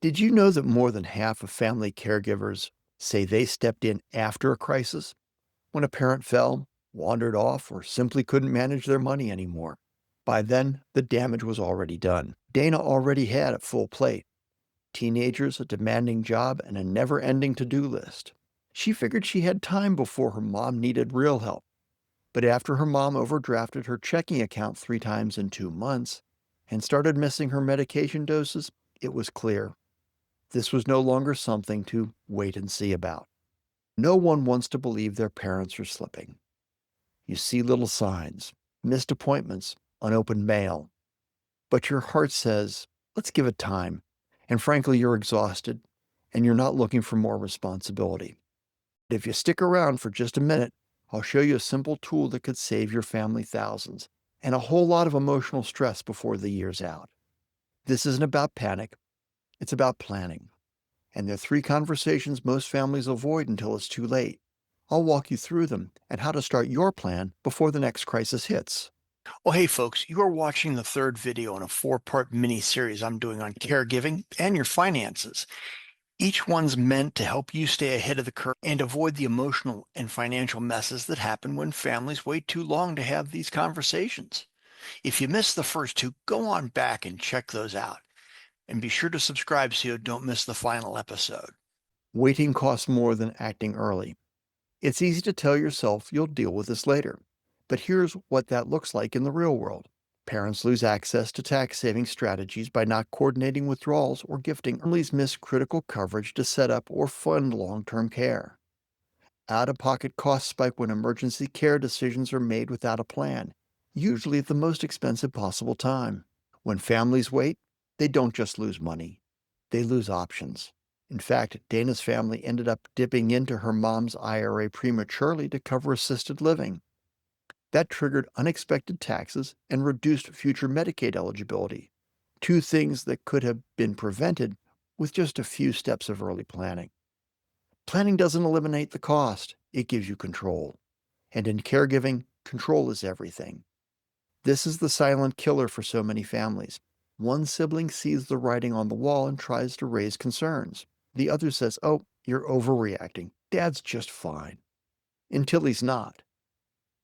Did you know that more than half of family caregivers say they stepped in after a crisis when a parent fell, wandered off, or simply couldn't manage their money anymore? By then, the damage was already done. Dana already had a full plate: teenagers, a demanding job, and a never ending to do list. She figured she had time before her mom needed real help. But after her mom overdrafted her checking account 3 times in 2 months and started missing her medication doses, it was clear this was no longer something to wait and see about. No one wants to believe their parents are slipping. You see little signs, missed appointments, unopened mail, but your heart says, let's give it time. And frankly, you're exhausted and you're not looking for more responsibility. If you stick around for just a minute, I'll show you a simple tool that could save your family thousands and a whole lot of emotional stress before the year's out. This isn't about panic, it's about planning. And there are 3 conversations most families avoid until it's too late. I'll walk you through them and how to start your plan before the next crisis hits. Well, hey folks, you are watching the third video in a 4-part mini-series I'm doing on caregiving and your finances. Each one's meant to help you stay ahead of the curve and avoid the emotional and financial messes that happen when families wait too long to have these conversations. If you missed the first 2, go on back and check those out. And be sure to subscribe so you don't miss the final episode. Waiting costs more than acting early. It's easy to tell yourself you'll deal with this later, but here's what that looks like in the real world. Parents lose access to tax-saving strategies by not coordinating withdrawals or gifting. Families miss critical coverage to set up or fund long-term care. Out-of-pocket costs spike when emergency care decisions are made without a plan, usually at the most expensive possible time. When families wait, they don't just lose money, they lose options. In fact, Dana's family ended up dipping into her mom's IRA prematurely to cover assisted living. That triggered unexpected taxes and reduced future Medicaid eligibility, 2 things that could have been prevented with just a few steps of early planning. Planning doesn't eliminate the cost, it gives you control. And in caregiving, control is everything. This is the silent killer for so many families. One sibling sees the writing on the wall and tries to raise concerns. The other says, oh, you're overreacting. Dad's just fine. Until he's not.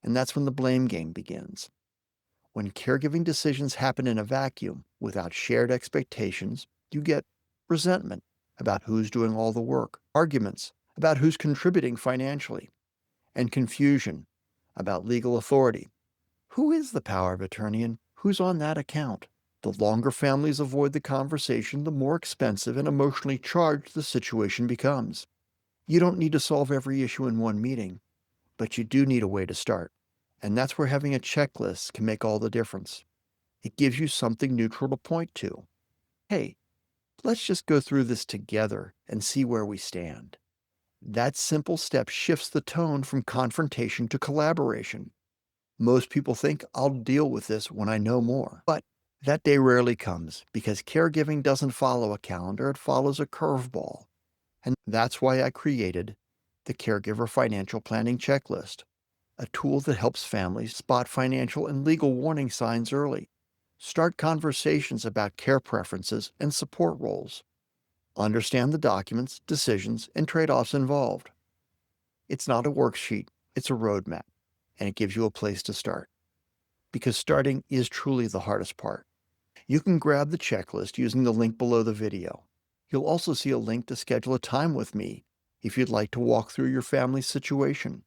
And that's when the blame game begins. When caregiving decisions happen in a vacuum, without shared expectations, you get resentment about who's doing all the work, arguments about who's contributing financially, and confusion about legal authority. Who is the power of attorney and who's on that account? The longer families avoid the conversation, the more expensive and emotionally charged the situation becomes. You don't need to solve every issue in one meeting, but you do need a way to start. And that's where having a checklist can make all the difference. It gives you something neutral to point to. Hey, let's just go through this together and see where we stand. That simple step shifts the tone from confrontation to collaboration. Most people think I'll deal with this when I know more. But that day rarely comes because caregiving doesn't follow a calendar, it follows a curveball. And that's why I created the Caregiver Financial Planning Checklist, a tool that helps families spot financial and legal warning signs early, start conversations about care preferences and support roles, understand the documents, decisions, and trade-offs involved. It's not a worksheet, it's a roadmap, and it gives you a place to start. Because starting is truly the hardest part. You can grab the checklist using the link below the video. You'll also see a link to schedule a time with me if you'd like to walk through your family's situation.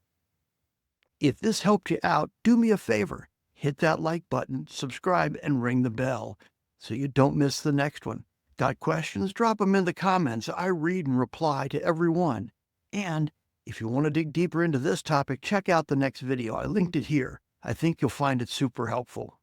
If this helped you out, do me a favor. Hit that like button, subscribe, and ring the bell so you don't miss the next one. Got questions? Drop them in the comments. I read and reply to every one. And if you want to dig deeper into this topic, check out the next video. I linked it here. I think you'll find it super helpful.